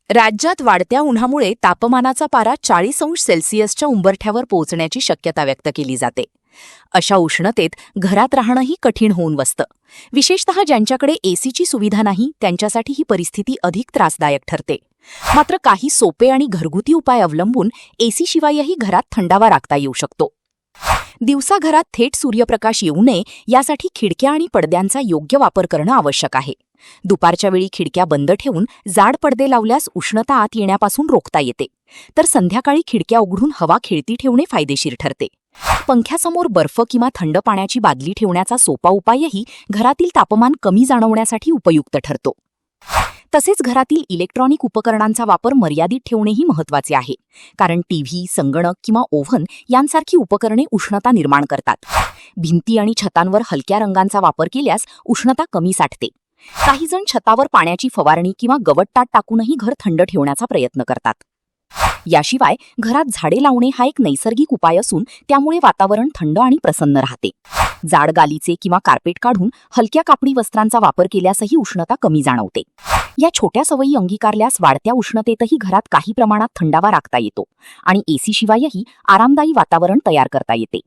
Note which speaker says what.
Speaker 1: राज्यात वाढत्या उन्हामुळे तापमानाचा पारा 40°C उंबरठ्यावर पोहोचण्याची शक्यता व्यक्त केली जाते. अशा उष्णतेत घरात राहणंही कठीण होऊन बसतं. विशेषतः ज्यांच्याकडे एसीची सुविधा नाही त्यांच्यासाठी ही परिस्थिती अधिक त्रासदायक ठरते. मात्र काही सोपे आणि घरगुती उपाय अवलंबून एसीशिवायही घरात थंडावा राखता येऊ शकतो. दिवसा घरात थेट सूर्यप्रकाश येऊ नये यासाठी खिडक्या आणि पडद्यांचा योग्य वापर करणं आवश्यक आहे. दुपारच्या वेळी खिडक्या बंद ठेवून जाड पडदे लावल्यास उष्णता आत येण्यापासून रोखता येते. तर संध्याकाळी खिडक्या उघडून हवा खेळती ठेवणे फायदेशीर ठरते. पंख्यासमोर बर्फ किंवा थंड पाण्याची बादली ठेवण्याचा सोपा उपायही घरातील तापमान कमी जाणवण्यासाठी उपयुक्त ठरतो. तसेच घरातील इलेक्ट्रॉनिक उपकरणांचा वापर मर्यादित ठेवणेही महत्त्वाचे आहे, कारण टीव्ही, संगणक किंवा ओव्हन यांसारखी उपकरणे उष्णता निर्माण करतात. भिंती आणि छतांवर हलक्या रंगांचा वापर केल्यास उष्णता कमी साठते. काही जण छतावर पाण्याची फवारणी किंवा गवतटाट टाकूनही घर थंड ठेवण्याचा प्रयत्न करतात. याशिवाय घरात झाडे लावणे हा एक नैसर्गिक उपाय असून त्यामुळे वातावरण थंड आणि प्रसन्न राहते. जाड गालीचे किंवा कार्पेट काढून हलक्या कापडी वस्त्रांचा वापर केल्यासही उष्णता कमी जाणवते. या छोट्या सवयी अंगीकारल्यास वाढत्या उष्णतेतही घरात काही प्रमाणात थंडावा राखता येतो आणि एसीशिवायही आरामदायी वातावरण तयार करता येते.